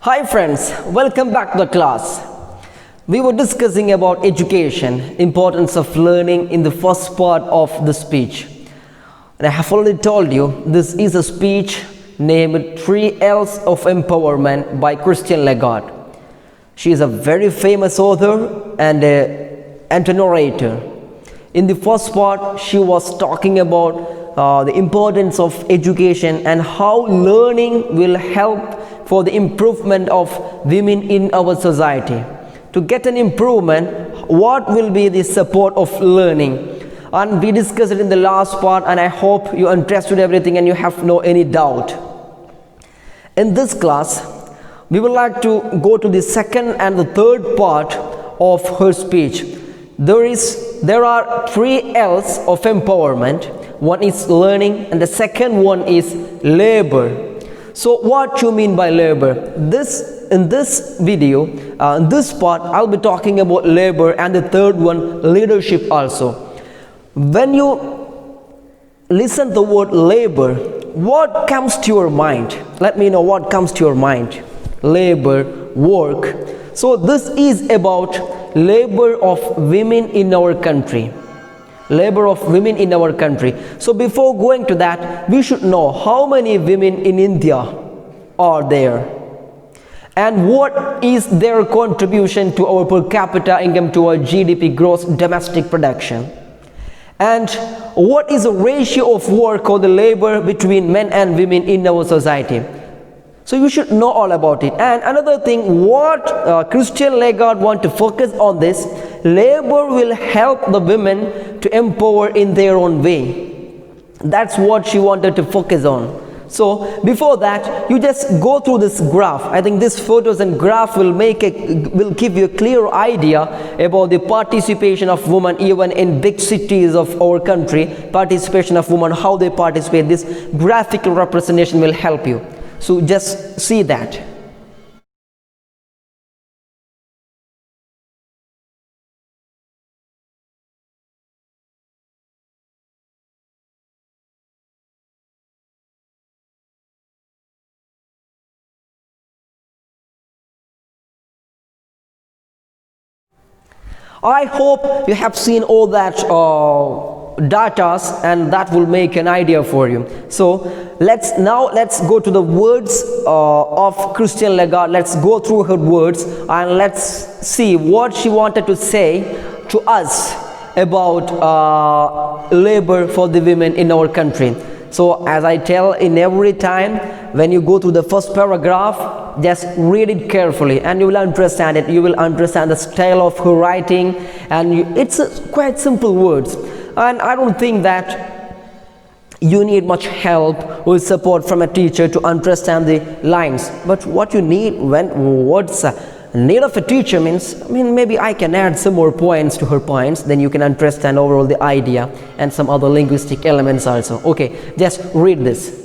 Hi friends, welcome back to the class. We were discussing about education, importance of learning in the first part of the speech. And I have already told you this is a speech named 3 L's of Empowerment by Christine Lagarde. She is a very famous author and a narrator. In the first part, she was talking about the importance of education and how learning will help for the improvement of women in our society. To get an improvement, what will be the support of learning? And we discussed it in the last part, and I hope you understood everything and you have no any doubt. In this class, we would like to go to the second and the third part of her speech. There are 3 L's of empowerment. One is learning and the second one is labor. So what you mean by labor? In this video, in this part, I'll be talking about labor, and the third one, leadership also. When you listen to the word labor, what comes to your mind? Let me know what comes to your mind. Labor, work. So this is about labor of women in our country. Labor of women in our country. So before going to that, we should know how many women in India are there and what is their contribution to our per capita income, to our GDP, gross domestic production, and what is the ratio of work or the labor between men and women in our society. So you should know all about it. And another thing, what Christine Lagarde want to focus on this, labor will help the women to empower in their own way. That's what she wanted to focus on. So before that, you just go through this graph. I think this photos and graph will give you a clear idea about the participation of women even in big cities of our country. Participation of women, how they participate. This graphical representation will help you. So just see that. I hope you have seen all that data, and that will make an idea for you. So let's go to the words of Christine Lagarde. Let's go through her words and let's see what she wanted to say to us about labor for the women in our country. So as I tell in every time, when you go through the first paragraph, just read it carefully and you will understand it. You will understand the style of her writing, and it's quite simple words. And I don't think that you need much help or support from a teacher to understand the lines. But what you need, what's need of a teacher means, maybe I can add some more points to her points, then you can understand overall the idea and some other linguistic elements also. Okay, just read this.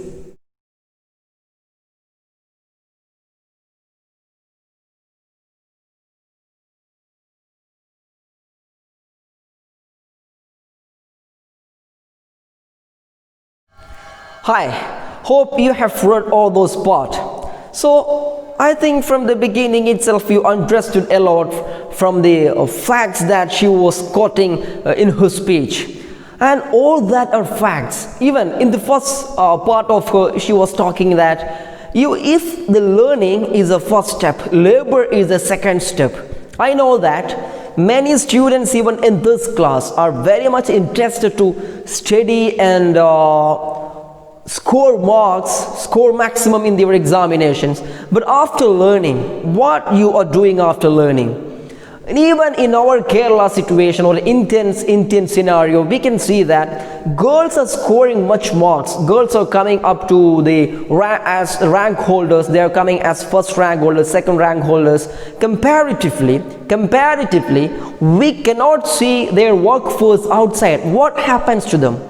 Hi, hope you have read all those parts. So I think from the beginning itself you understood a lot from the facts that she was quoting in her speech. And all that are facts. Even in the first part of her, she was talking that if the learning is the first step, labor is the second step. I know that many students even in this class are very much interested to study and score maximum in their examinations. But after learning, what you are doing after learning? And even in our Kerala situation or intense scenario, we can see that girls are scoring much marks. Girls are coming up to the as rank holders. They are coming as first rank holders, second rank holders. Comparatively, we cannot see their workforce outside. What happens to them?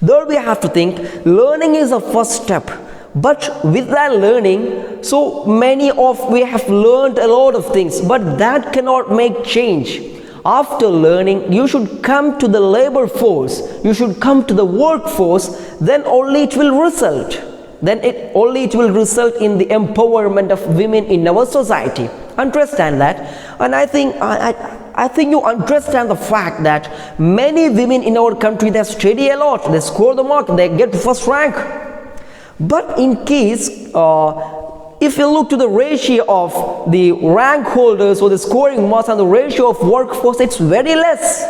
There we have to think, learning is a first step. But with that learning, we have learned a lot of things, but that cannot make change. After learning, you should come to the labor force, you should come to the workforce, then only it will result. then it will result in the empowerment of women in our society. Understand that. And I think you understand the fact that many women in our country, they study a lot, they score the mark, they get first rank. But in case if you look to the ratio of the rank holders or the scoring marks and the ratio of workforce, it's very less.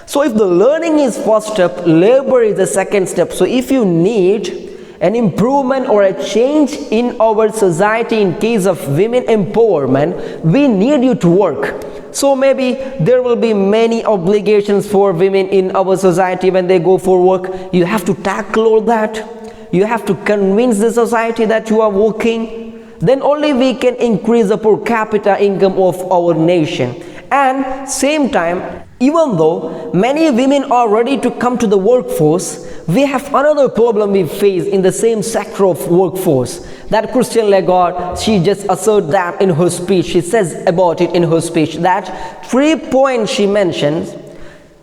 So if the learning is first step, labor is the second step. So if you need an improvement or a change in our society in case of women empowerment, we need you to work. So maybe there will be many obligations for women in our society when they go for work. You have to tackle all that. You have to convince the society that you are working. Then only we can increase the per capita income of our nation. And same time, even though many women are ready to come to the workforce, we have another problem we face in the same sector of workforce. That Christine Lagarde, she just asserted that in her speech. She says about it in her speech that 3 points she mentions.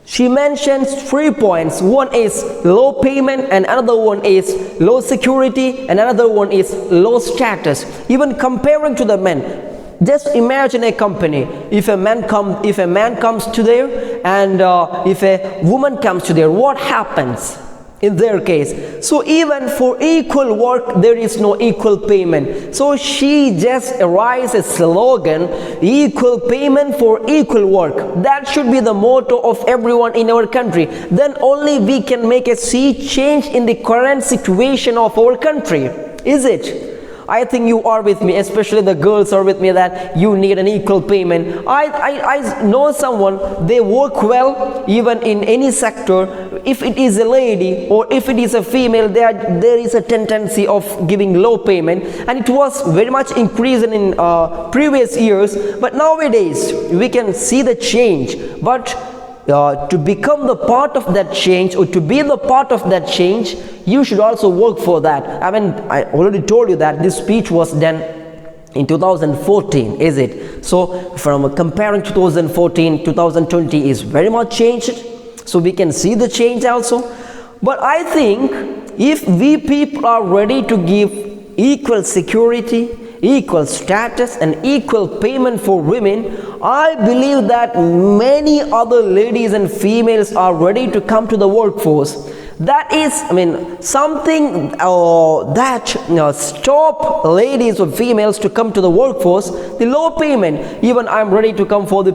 She mentions 3 points. One is low payment, and another one is low security, and another one is low status. Even comparing to the men, just imagine a company. If a man comes to there, and if a woman comes to there, what happens in their case? So even for equal work, there is no equal payment. So she just arises a slogan, equal payment for equal work. That should be the motto of everyone in our country. Then only we can make a sea change in the current situation of our country. Is it? I think you are with me, especially the girls are with me, that you need an equal payment. I know someone, they work well even in any sector. If it is a lady or if it is a female, there is a tendency of giving low payment, and it was very much increasing in previous years. But nowadays we can see the change. But to become the part of that change, or to be the part of that change, you should also work for that. I already told you that this speech was done in 2014, is it? So from comparing 2014, 2020 is very much changed. So we can see the change also. But I think if we people are ready to give equal security, equal status, and equal payment for women, I believe that many other ladies and females are ready to come to the workforce. That is, something that stop ladies or females to come to the workforce, the low payment. Even I'm ready to come for the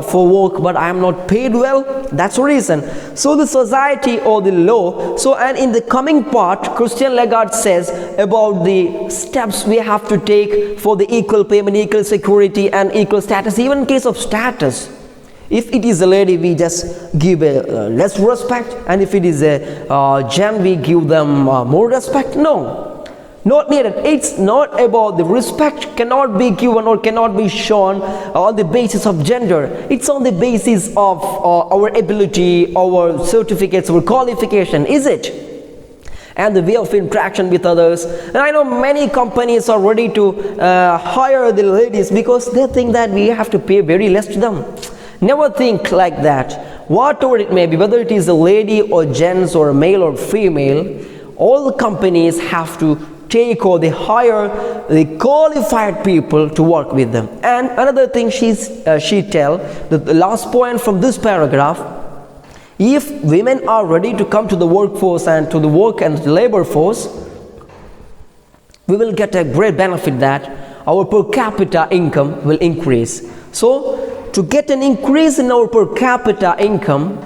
for work, but I'm not paid well. That's the reason. So the society or the law. So, and in the coming part, Christine Lagarde says about the steps we have to take for the equal payment, equal security, and equal status. Even in case of status, if it is a lady, we just give a less respect, and if it is a gent, we give them more respect. No, not needed. It's not about the respect cannot be given or cannot be shown on the basis of gender. It's on the basis of our ability, our certificates, our qualification, is it? And the way of interaction with others. And I know many companies are ready to hire the ladies because they think that we have to pay very less to them. Never think like that. Whatever it may be, whether it is a lady or gents or male or female, all the companies have to take or they hire the qualified people to work with them. And another thing she tell, the last point from this paragraph, if women are ready to come to the workforce and to the work and the labor force, we will get a great benefit that our per capita income will increase. So to get an increase in our per capita income,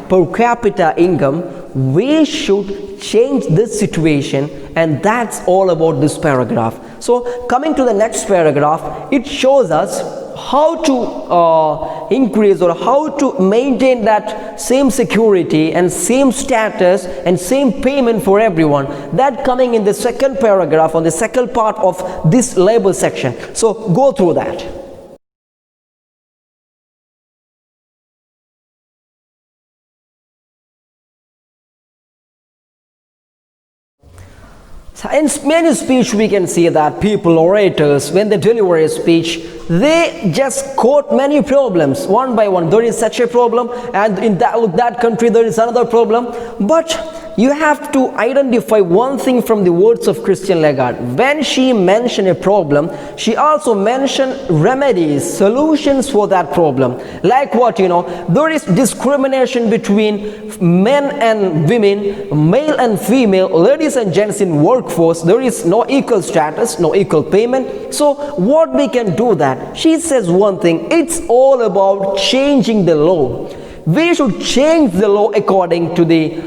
we should change this situation, and that's all about this paragraph. So coming to the next paragraph, it shows us how to increase or how to maintain that same security and same status and same payment for everyone. That coming in the second paragraph, on the second part of this labor section. So go through that. In many speech we can see that people, orators, when they deliver a speech, they just quote many problems one by one. There is such a problem, and in that country there is another problem. But you have to identify one thing from the words of Christian Lagarde. When she mentioned a problem, she also mentioned remedies, solutions for that problem. Like what, there is discrimination between men and women, male and female, ladies and gents in workforce. There is no equal status, no equal payment. So what we can do that? She says one thing, it's all about changing the law. We should change the law according to the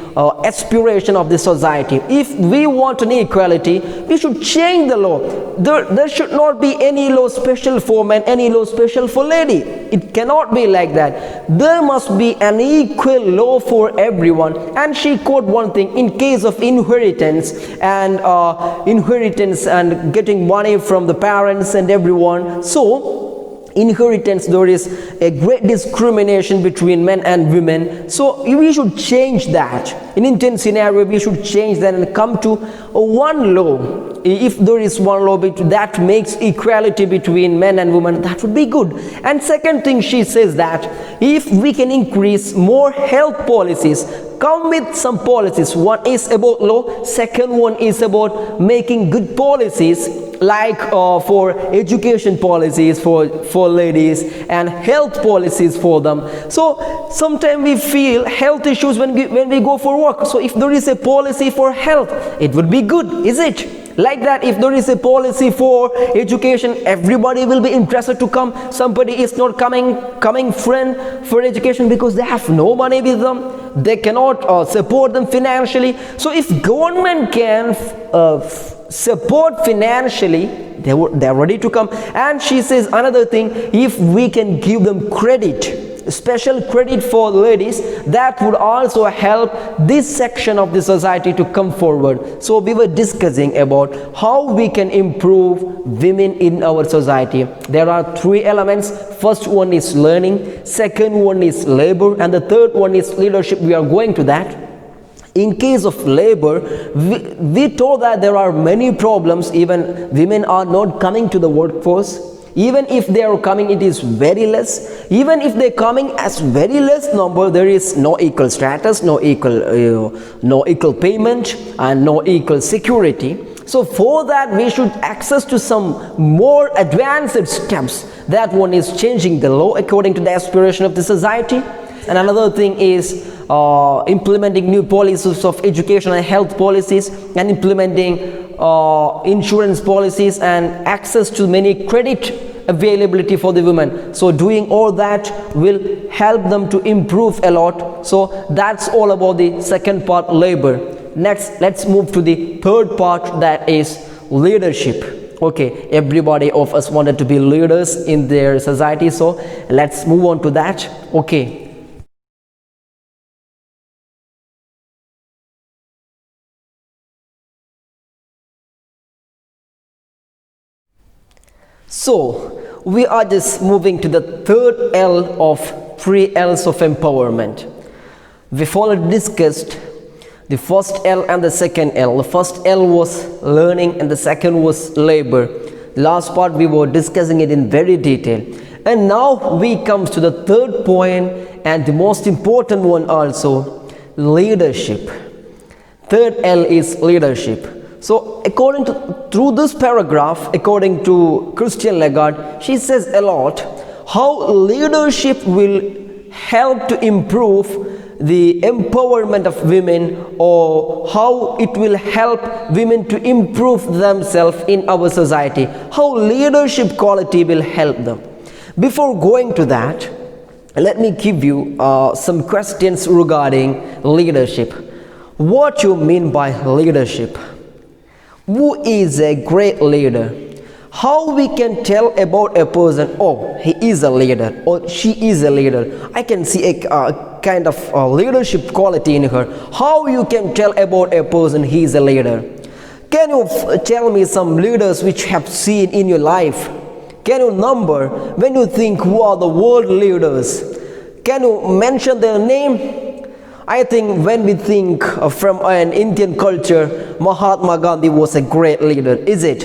aspiration of the society. If we want an equality, we should change the law. There should not be any law special for men, any law special for lady. It cannot be like that. There must be an equal law for everyone. And she quote one thing, in case of inheritance and getting money from the parents and everyone. So inheritance, there is a great discrimination between men and women. So we should change that. In Indian scenario, we should change that and come to one law. If there is one law that makes equality between men and women, that would be good. And second thing, she says that if we can increase more health policies, come with some policies. One is about law, second one is about making good policies, like for education policies for ladies and health policies for them. So sometimes we feel health issues when we go for work. So if there is a policy for health, it would be good, is it? Like that, if there is a policy for education, everybody will be interested to come. Somebody is not coming friend for education because they have no money with them. They cannot support them financially. So if government can support financially, they're ready to come. And she says another thing, if we can give them credit, special credit for ladies, that would also help this section of the society to come forward. So we were discussing about how we can improve women in our society. There are three elements. First one is learning, second one is labor, and the third one is leadership. We are going to that. In case of labor, we told that there are many problems. Even women are not coming to the workforce. Even if they are coming, it is very less. Even if they are coming as very less number, there is no equal status, no equal payment, and no equal security. So for that, we should access to some more advanced steps. That one is changing the law according to the aspiration of the society. And another thing is implementing new policies of education and health policies, and implementing insurance policies and access to many credit availability for the women. So doing all that will help them to improve a lot. So that's all about the second part, labor. Next, let's move to the third part, that is leadership. Okay, everybody of us wanted to be leaders in their society, so let's move on to that. Okay. So we are just moving to the third L of 3 L's of empowerment. We've already discussed the first L and the second L. The first L was learning and the second was labor. The last part we were discussing it in very detail. And now we come to the third point and the most important one also, leadership. Third L is leadership. So through this paragraph, according to Christian Lagarde, she says a lot how leadership will help to improve the empowerment of women, or how it will help women to improve themselves in our society, how leadership quality will help them. Before going to that, let me give you some questions regarding leadership. What you mean by leadership? Who is a great leader? How we can tell about a person, oh, he is a leader or she is a leader. I can see a kind of leadership quality in her. How you can tell about a person he is a leader? Can you tell me some leaders which you have seen in your life? Can you number when you think who are the world leaders? Can you mention their name? I think when we think from an Indian culture, Mahatma Gandhi was a great leader, is it?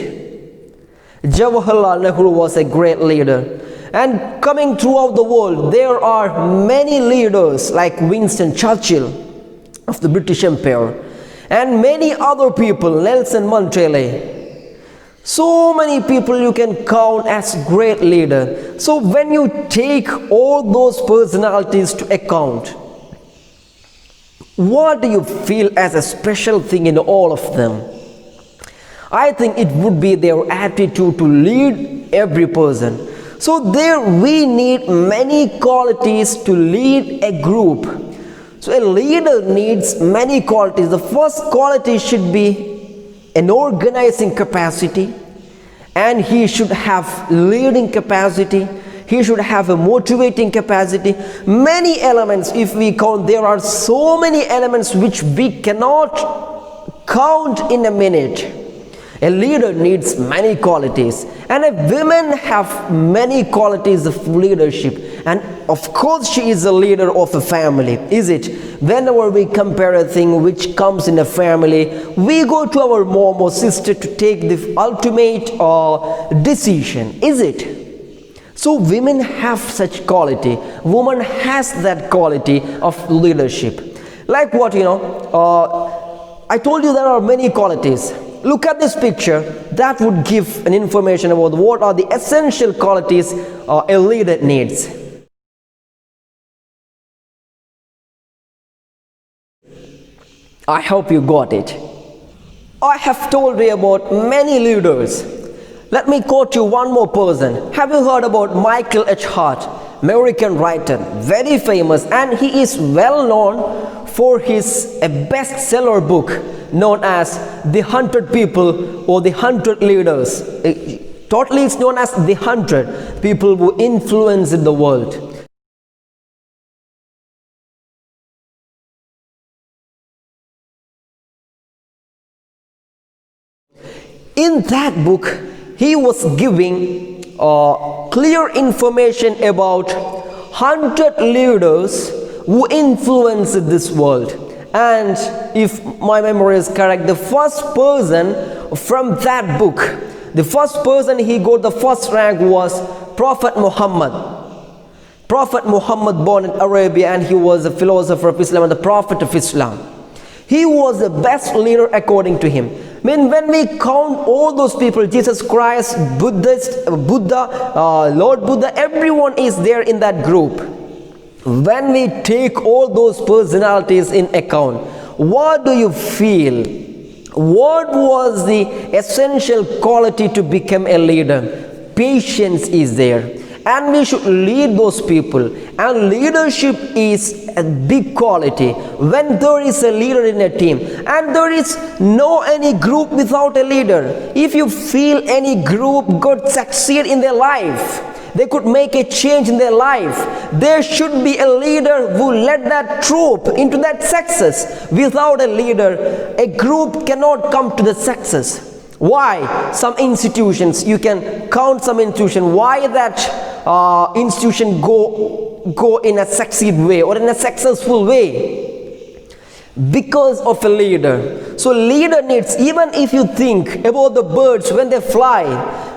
Jawaharlal Nehru was a great leader. And coming throughout the world, there are many leaders like Winston Churchill of the British Empire. and many other people, Nelson Mandela. So many people you can count as great leaders. So when you take all those personalities to account, what do you feel as a special thing in all of them? I think it would be their attitude to lead every person. So there we need many qualities to lead a group. So a leader needs many qualities. The first quality should be an organizing capacity, and he should have leading capacity. He should have a motivating capacity. Many elements, if we count, there are so many elements which we cannot count in a minute. A leader needs many qualities, and a woman have many qualities of leadership, and of course she is a leader of a family, is it? Whenever we compare a thing which comes in a family, we go to our mom or sister to take the ultimate decision, is it? So women have such quality. Woman has that quality of leadership. Like what, I told you there are many qualities. Look at this picture. That would give an information about what are the essential qualities a leader needs. I hope you got it. I have told you about many leaders. Let me quote you one more person. Have you heard about Michael H. Hart, American writer, very famous, and he is well known for his bestseller book known as The 100 People or The 100 Leaders. Totally it's known as The 100 People Who Influenced the World. In that book, he was giving clear information about 100 leaders who influenced this world. And if my memory is correct, the first person from that book, the first person he got the first rank was Prophet Muhammad. Prophet Muhammad, born in Arabia, and he was a philosopher of Islam and the prophet of Islam. He was the best leader according to him. I mean, when we count all those people, Jesus Christ, Buddha, Lord Buddha, everyone is there in that group. When we take all those personalities in account, what do you feel? What was the essential quality to become a leader? Patience is there. And we should lead those people. And leadership is a big quality. When there is a leader in a team, and there is no any group without a leader. If you feel any group could succeed in their life, they could make a change in their life, there should be a leader who led that troop into that success. Without a leader, a group cannot come to the success. Why? Some institutions, you can count some institution, why that institution go in a succeed way or in a successful way? Because of a leader. So leader needs, even if you think about the birds when they fly,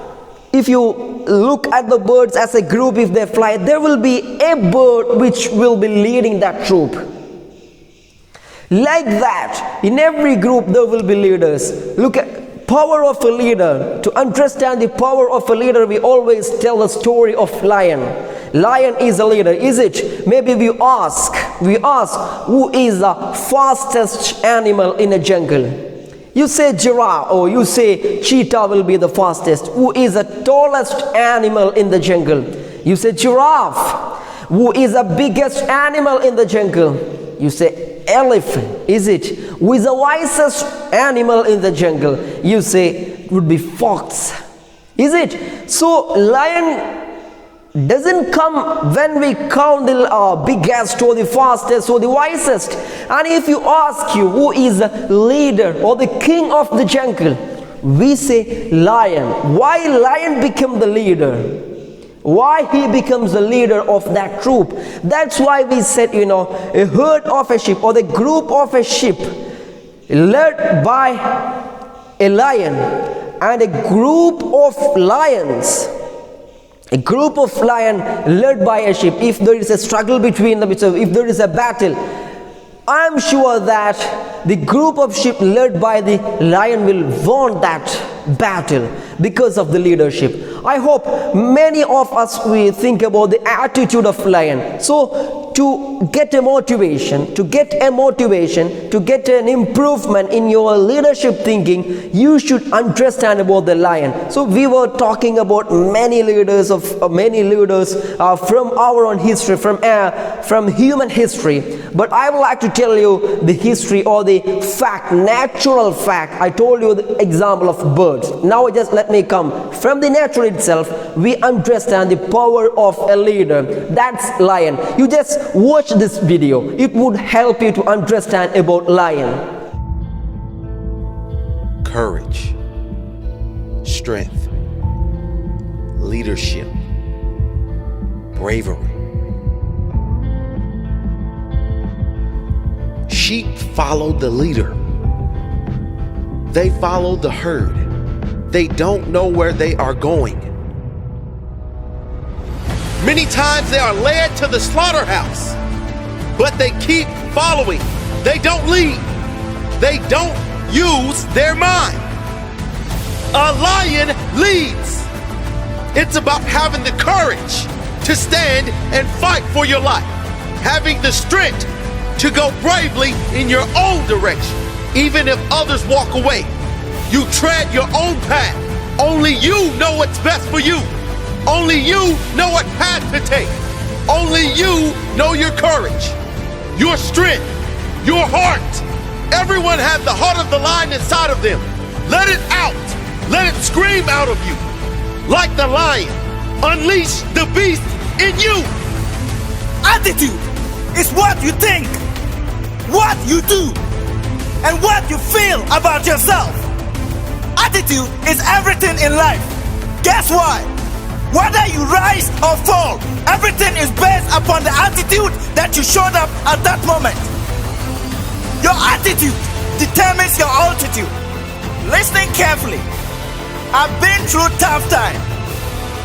if you look at the birds as a group, if they fly, there will be a bird which will be leading that troop. Like that, in every group there will be leaders. Look at power of a leader. To understand the power of a leader, we always tell the story of lion. Lion is a leader, is it? Maybe we ask, who is the fastest animal in a jungle? You say giraffe, or you say cheetah will be the fastest. Who is the tallest animal in the jungle? You say giraffe. Who is the biggest animal in the jungle? You say elephant, is it? Who is the wisest animal in the jungle? You say it would be fox, is it? So lion doesn't come when we count the biggest or the fastest or the wisest. And if you ask you who is the leader or the king of the jungle, we say lion. Why lion become the leader? Why he becomes the leader of that troop? That's why we said, a herd of a sheep or the group of a sheep led by a lion and a group of lions. A group of lions led by a sheep. If there is a struggle between them, if there is a battle, I am sure that the group of sheep led by the lion will win that battle because of the leadership. I hope many of us we think about the attitude of lion. So to get an motivation, to get an improvement in your leadership thinking, you should understand about the lion. So we were talking about many leaders from our own history, from human history. But I would like to tell you the history or the fact, natural fact. I told you the example of birds. Now just let me come from the nature itself. We understand the power of a leader. That's lion. You just watch this video. It would help you to understand about lion. Courage, strength, leadership, bravery. Sheep follow the leader. They follow the herd. They don't know where they are going. Many times they are led to the slaughterhouse, but they keep following. They don't lead. They don't use their mind. A lion leads. It's about having the courage to stand and fight for your life, having the strength to go bravely in your own direction, even if others walk away. You tread your own path. Only you know what's best for you. Only you know what path to take. Only you know your courage, your strength, your heart. Everyone has the heart of the lion inside of them. Let it out. Let it scream out of you. Like the lion, unleash the beast in you. Attitude is what you think, what you do, and what you feel about yourself. Attitude is everything in life. Guess why? Whether you rise or fall, everything is based upon the attitude that you showed up at that moment. Your attitude determines your altitude. Listening carefully. I've been through tough time.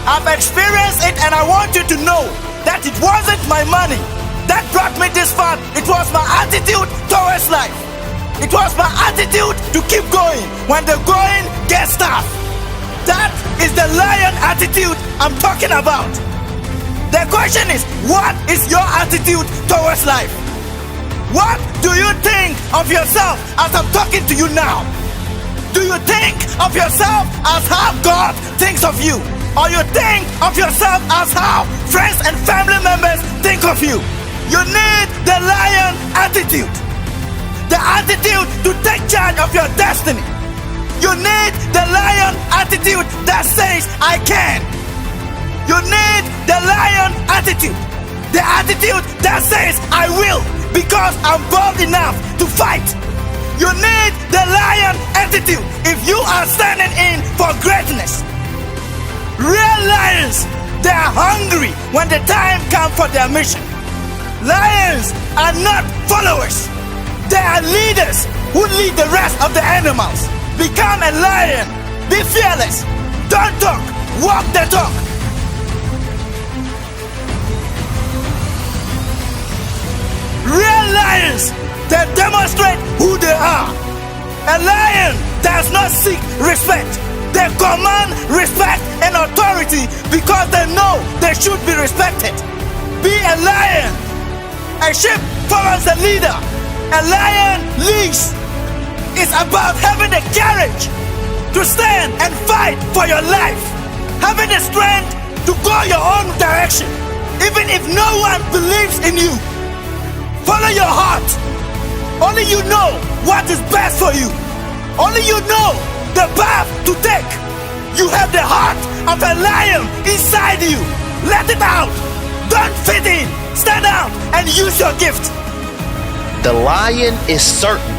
I've experienced it, and I want you to know that it wasn't my money that brought me this far. It was my attitude towards life. It was my attitude to keep going when the going gets tough. That is the lion attitude I'm talking about. The question is, what is your attitude towards life? What do you think of yourself as I'm talking to you now? Do you think of yourself as how God thinks of you? Or you think of yourself as how friends and family members think of you? You need the lion attitude. The attitude to take charge of your destiny. You need the lion attitude that says, I can. You need the lion attitude. The attitude that says, I will, because I'm bold enough to fight. You need the lion attitude if you are standing in for greatness. Real lions, they are hungry when the time comes for their mission. Lions are not followers. They are leaders who lead the rest of the animals. Become a lion. Be fearless. Don't talk. Walk the talk. Real lions, they demonstrate who they are. A lion does not seek respect. They command respect and authority because they know they should be respected. Be a lion. A sheep follows the leader. A lion leads. It's about having the courage to stand and fight for your life. Having the strength to go your own direction, even if no one believes in you. Follow your heart. Only you know what is best for you. Only you know the path to take. You have the heart of a lion inside you. Let it out. Don't fit in. Stand out and use your gift. The lion is certain.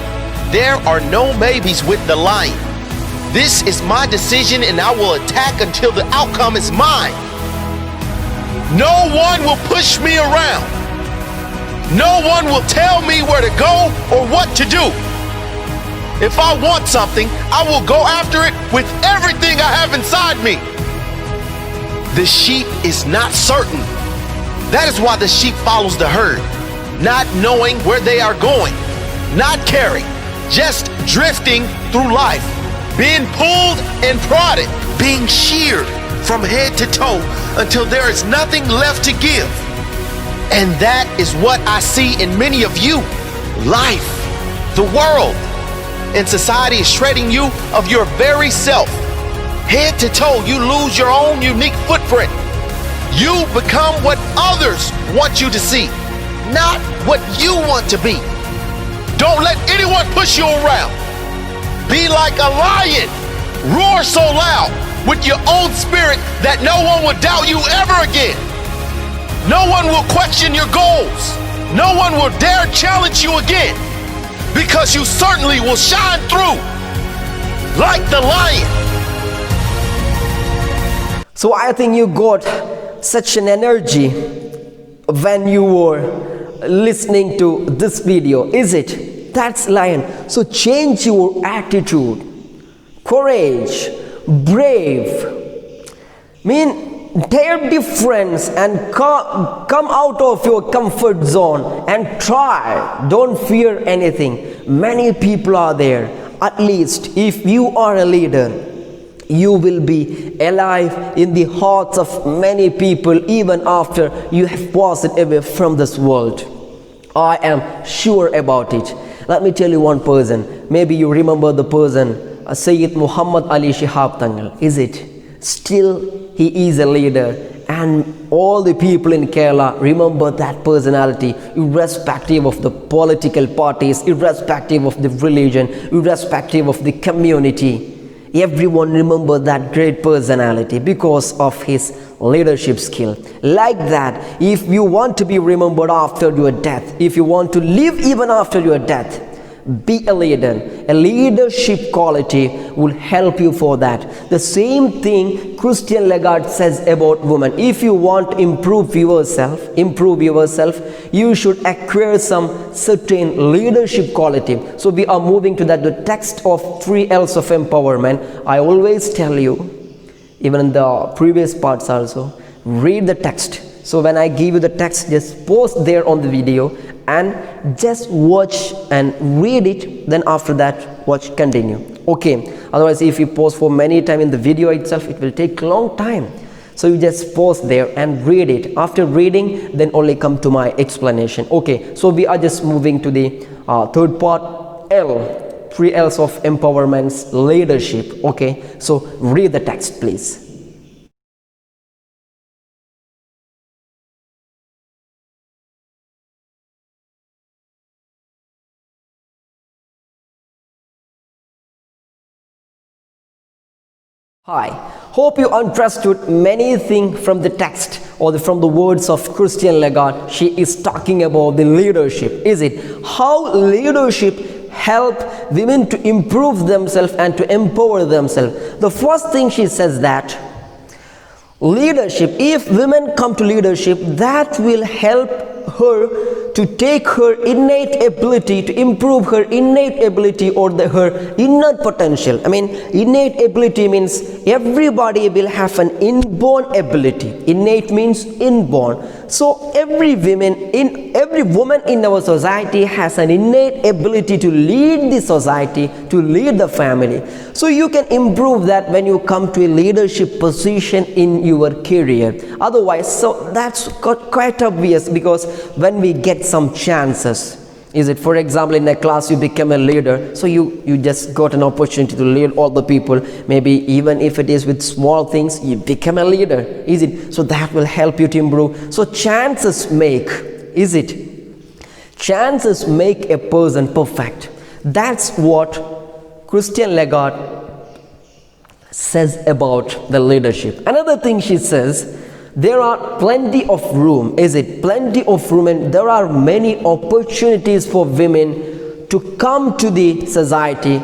There are no maybes with the lion. This is my decision, and I will attack until the outcome is mine. No one will push me around. No one will tell me where to go or what to do. If I want something, I will go after it with everything I have inside me. The sheep is not certain. That is why the sheep follows the herd. not knowing where they are going, not caring, just drifting through life, being pulled and prodded, being sheared from head to toe until there is nothing left to give. And that is what I see in many of you. Life, the world, and society is shredding you of your very self. Head to toe, you lose your own unique footprint. You become what others want you to see, not what you want to be. Don't let anyone push you around. Be like a lion. Roar so loud with your own spirit that no one will doubt you ever again. No one will question your goals. No one will dare challenge you again, because you certainly will shine through like the lion. So I think you got such an energy when you were listening to this video, is it? That's lion. So change your attitude, courage, brave. Dare difference and come out of your comfort zone and try. Don't fear anything. Many people are there. At least if you are a leader, you will be alive in the hearts of many people even after you have passed away from this world. I am sure about it. Let me tell you one person. Maybe you remember the person, Sayyid Muhammad Ali Shihab Tangal. Is it? Still, he is a leader, and all the people in Kerala remember that personality, irrespective of the political parties, irrespective of the religion, irrespective of the community. Everyone remember that great personality because of his leadership skill. Like that, if you want to be remembered after your death, if you want to live even after your death, be a leader. A leadership quality will help you for that. The same thing Christian Lagarde says about women. If you want to improve yourself, you should acquire some certain leadership quality. So we are moving to that, the text of 3 L's of empowerment. I always tell you, even in the previous parts also, read the text. So when I give you the text, just pause there on the video and just watch and read it. Then after that, watch, continue. Okay. Otherwise, if you pause for many time in the video itself, it will take long time. So you just pause there and read it. After reading, then only come to my explanation. Okay. So we are just moving to the third part, L. 3 L's of empowerment's leadership. Okay. So read the text, please. Hi, hope you understood many things from the text or from the words of Christian Lagarde. She is talking about the leadership, is it? How leadership help women to improve themselves and to empower themselves. The first thing she says that leadership, if women come to leadership, that will help her to take her innate ability, to improve her innate ability or her inner potential. Innate ability means everybody will have an inborn ability. Innate means inborn. So every woman in our society has an innate ability to lead the society, to lead the family. So you can improve that when you come to a leadership position in your career. Otherwise, so that's quite obvious, because when we get some chances, is it, for example, in a class you become a leader, so you just got an opportunity to lead all the people, maybe even if it is with small things, you become a leader, is it? So that will help you to improve. So chances make, is it? Chances make a person perfect. That's what Christian Lagarde says about the leadership. Another thing she says, there are plenty of room, is it? Plenty of room, and there are many opportunities for women to come to the society,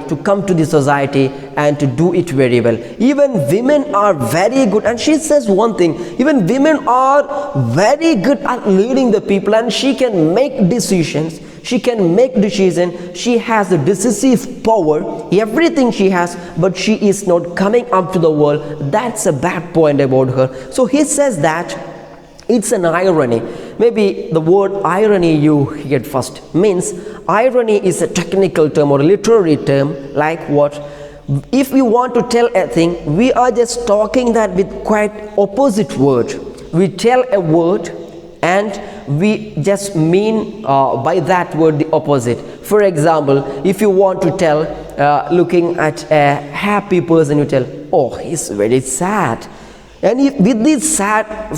and to do it very well. Even women are very good, and she says one thing, even women are very good at leading the people, and she can make decisions. She has the decisive power, everything she has, but she is not coming up to the world. That's a bad point about her. So he says that It's an irony. Maybe the word irony you heard first means irony is a technical term or a literary term, like what? If we want to tell a thing, we are just talking that with quite opposite word. We tell a word and we just mean by that word the opposite. For example, if you want to tell, looking at a happy person, you tell, oh, he's very sad. And with this sad,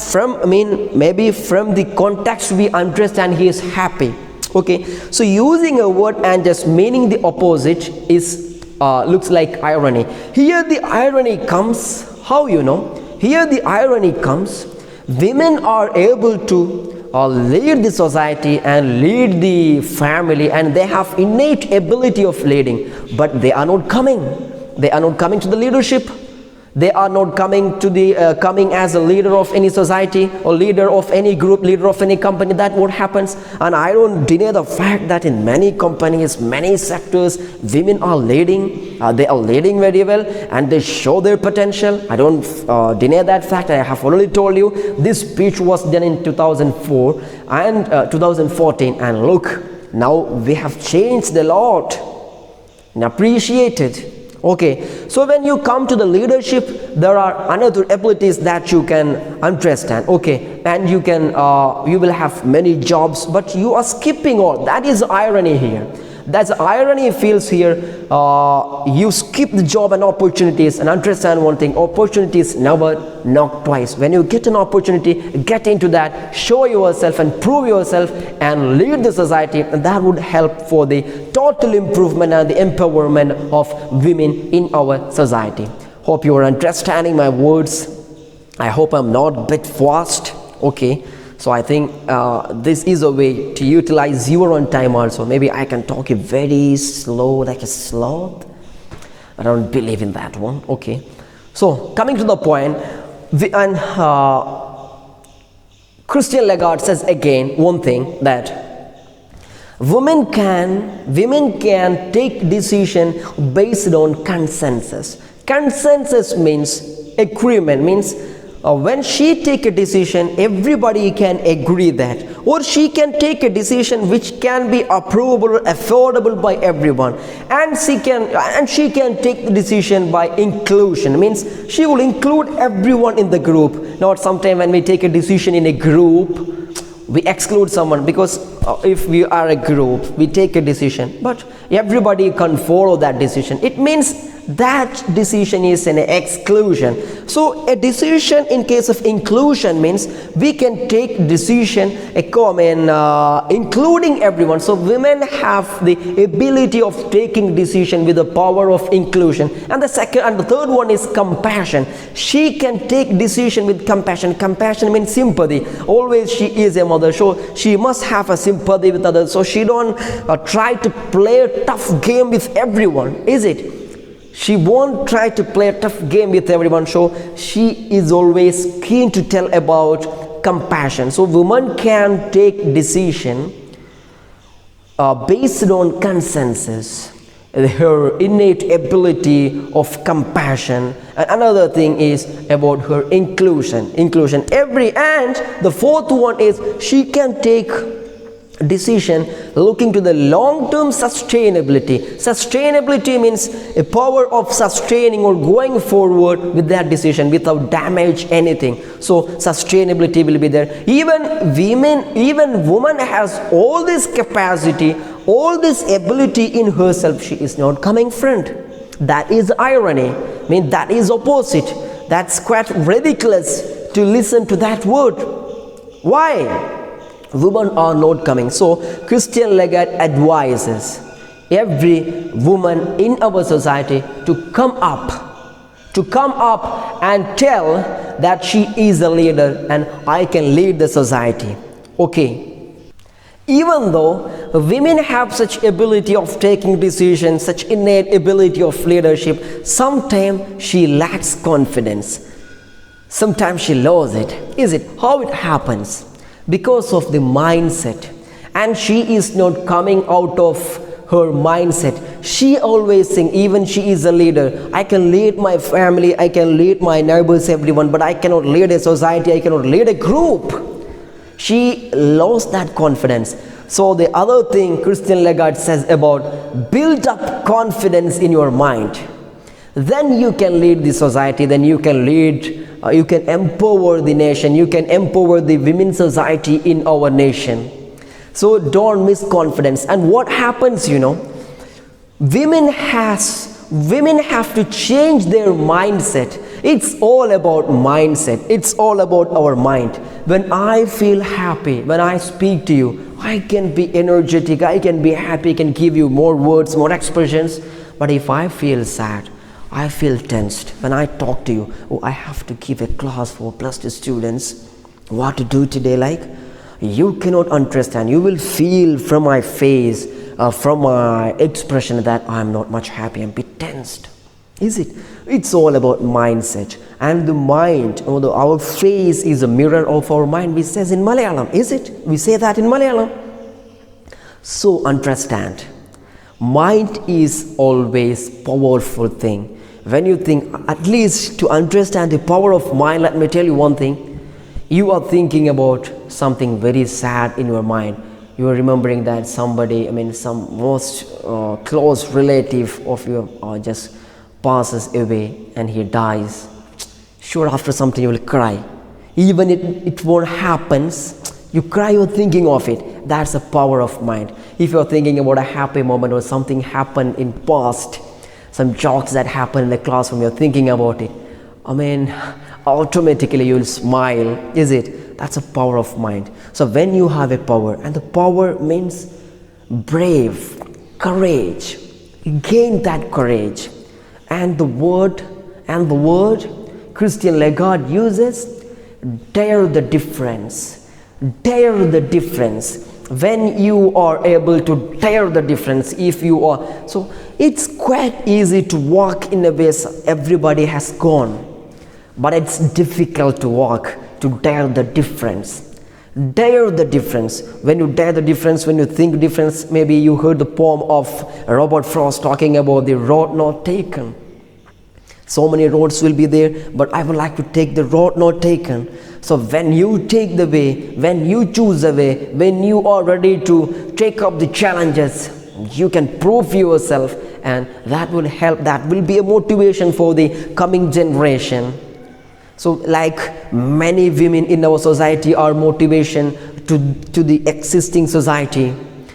maybe from the context we understand he is happy. Okay, so using a word and just meaning the opposite is looks like irony. Here the irony comes, how you know? Here the irony comes, women are able to lead the society and lead the family, and they have innate ability of leading, but they are not coming. They are not coming to the leadership. They are not coming to the coming as a leader of any society or leader of any group, leader of any company. That what happens. And I don't deny the fact that in many companies, many sectors, women are leading. They are leading very well and they show their potential. I don't deny that fact. I have already told you this speech was done in 2004 and 2014, and look, now we have changed a lot and appreciated. Okay, so when you come to the leadership, there are another abilities that you can understand. Okay, and you can you will have many jobs, but you are skipping all. That is irony here. That's irony feels here. You skip the job and opportunities, and understand one thing: opportunities never knock twice. When you get an opportunity, get into that, show yourself and prove yourself and lead the society, and that would help for the total improvement and the empowerment of women in our society. Hope you are understanding my words. I hope I'm not a bit fast. Okay, so I think this is a way to utilize your own time also. Maybe I can talk it very slow, like a sloth. I don't believe in that one. Okay, so coming to the point, Christian Lagarde says again one thing, that women can take decision based on consensus. Consensus means agreement, means when she take a decision, everybody can agree that, or she can take a decision which can be approvable, affordable by everyone, and she can take the decision by inclusion, means she will include everyone in the group. Not sometime when we take a decision in a group, we exclude someone, because if we are a group, we take a decision, but everybody can follow that decision. It means that decision is an exclusion. So a decision in case of inclusion means we can take decision including everyone. So women have the ability of taking decision with the power of inclusion. And the third one is compassion. She can take decision with compassion. Compassion means sympathy. Always she is a mother, so she must have a sympathy with others. So she don't try to play a tough game with everyone, is it? She won't try to play a tough game with everyone, so she is always keen to tell about compassion. So women can take decision based on consensus, her innate ability of compassion. And another thing is about her inclusion. And the fourth one is she can take decision looking to the long-term sustainability. Sustainability means a power of sustaining or going forward with that decision without damage anything. So sustainability will be there. Even woman has all this capacity, all this ability in herself. She is not coming front. That is irony. I mean, that is opposite. That's quite ridiculous to listen to that word. Why? Women are not coming. So Christian Lagarde advises every woman in our society to come up and tell that she is a leader and I can lead the society. Okay, even though women have such ability of taking decisions, such innate ability of leadership, sometimes she lacks confidence, sometimes she loses it. Is it how it happens? Because of the mindset, and she is not coming out of her mindset. She always think, even she is a leader, I can lead my family, I can lead my neighbors, everyone, but I cannot lead a society, I cannot lead a group. She lost that confidence. So the other thing Christian Lagarde says about build up confidence in your mind. Then you can lead the society, then you can lead, you can empower the nation, you can empower the women's society in our nation. So don't miss confidence. And what happens, women have to change their mindset. It's all about mindset. It's all about our mind. When I feel happy, when I speak to you, I can be energetic, I can be happy, I can give you more words, more expressions. But if I feel sad, I feel tensed. When I talk to you, I have to give a class for +2 students. What to do today, like? You cannot understand. You will feel from my face, from my expression, that I'm not much happy. I'm a bit tensed. Is it? It's all about mindset. And the mind, our face is a mirror of our mind, we says in Malayalam. Is it? We say that in Malayalam. So understand, mind is always powerful thing. When you think, at least to understand the power of mind, let me tell you one thing. You are thinking about something very sad in your mind. You are remembering that somebody, some most close relative of you just passes away and he dies. Sure, after something you will cry. Even if it won't happen, you cry, you're thinking of it. That's the power of mind. If you're thinking about a happy moment or something happened in past, some jokes that happened in the classroom, you're thinking about it, automatically you'll smile. Is it? That's a power of mind. So when you have a power, and the power means brave, courage, gain that courage. And the word Christian Lagarde uses, dare the difference. Dare the difference. When you are able to dare the difference, so it's quite easy to walk in a way everybody has gone, but it's difficult to walk, to dare the difference. Dare the difference. When you dare the difference, when you think difference, maybe you heard the poem of Robert Frost talking about the road not taken. So many roads will be there, but I would like to take the road not taken. So when you take the way, when you choose the way, when you are ready to take up the challenges, you can prove yourself, and that will help, that will be a motivation for the coming generation. So like many women in our society are motivation to the existing society,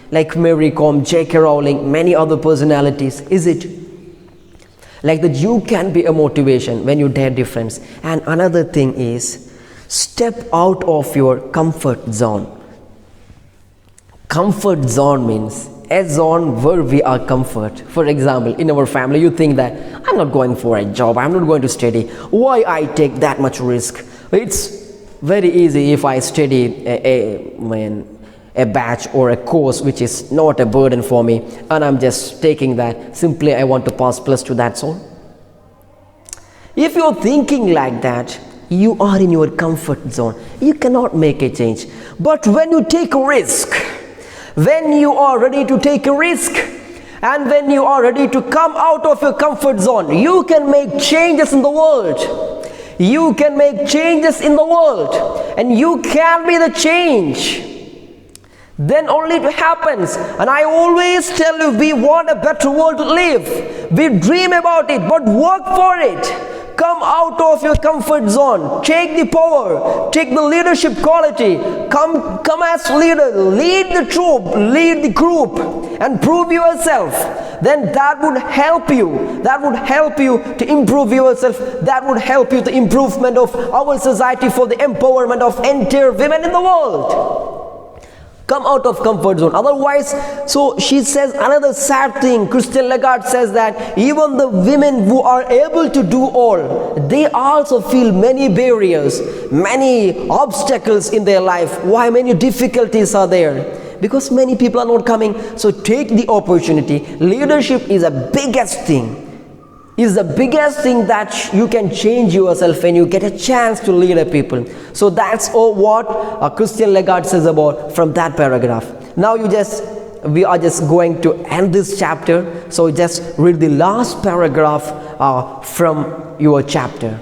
like Mary Kom, J.K. Rowling, many other personalities. Is it? Like that you can be a motivation when you dare difference. And another thing is, step out of your comfort zone. Comfort zone means a zone where we are comfort. For example, in our family, you think that I'm not going for a job, I'm not going to study. Why I take that much risk? It's very easy if I study a batch or a course which is not a burden for me, and I'm just taking that. Simply I want to pass +2, that's all. If you're thinking like that, you are in your comfort zone. You cannot make a change. But when you take a risk, when you are ready to take a risk, and when you are ready to come out of your comfort zone, you can make changes in the world. You can make changes in the world, and you can be the change. Then only it happens. And I always tell you, we want a better world to live. We dream about it, but work for it. Come out of your comfort zone. Take the power. Take the leadership quality. Come as leader. Lead the troop. Lead the group. And prove yourself. Then that would help you. That would help you to improve yourself. That would help you the improvement of our society, for the empowerment of entire women in the world. Come out of comfort zone. Otherwise, so she says another sad thing. Christian Lagarde says that even the women who are able to do all, they also feel many barriers, many obstacles in their life. Why many difficulties are there? Because many people are not coming. So take the opportunity. Leadership is the biggest thing. Is the biggest thing that you can change yourself when you get a chance to lead a people. So that's all what Christian Lagarde says about from that paragraph. Now we are just going to end this chapter. So just read the last paragraph from your chapter.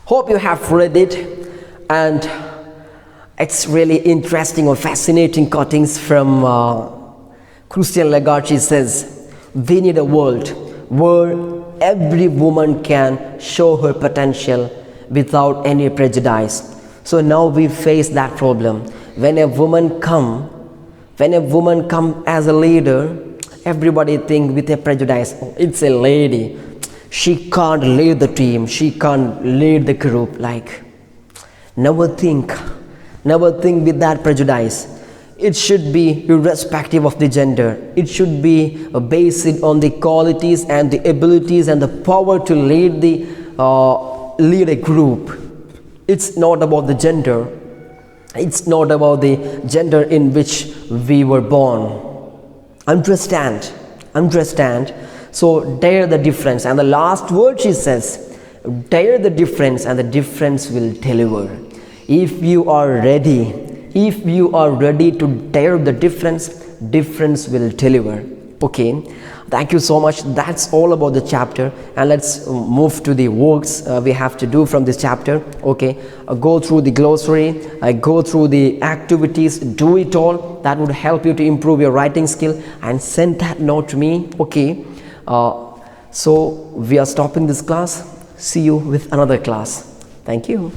Hope you have read it, and it's really interesting or fascinating cuttings from Christian Lagarde. Says we need a world where every woman can show her potential without any prejudice. So now we face that problem. When a woman come as a leader, everybody think with a prejudice, oh, it's a lady, she can't lead the team, she can't lead the group. Like, never think with that prejudice. It should be irrespective of the gender. It should be based on the qualities and the abilities and the power to lead a group. It's not about the gender. It's not about the gender in which we were born. Understand. So dare the difference. And the last word she says, dare the difference and the difference will deliver. If you are ready to dare the difference will deliver. Okay, thank you so much. That's all about the chapter, and let's move to the works we have to do from this chapter. Okay, go through the glossary, go through the activities, do it all. That would help you to improve your writing skill, and send that note to me. Okay, so we are stopping this class. See you with another class. Thank you.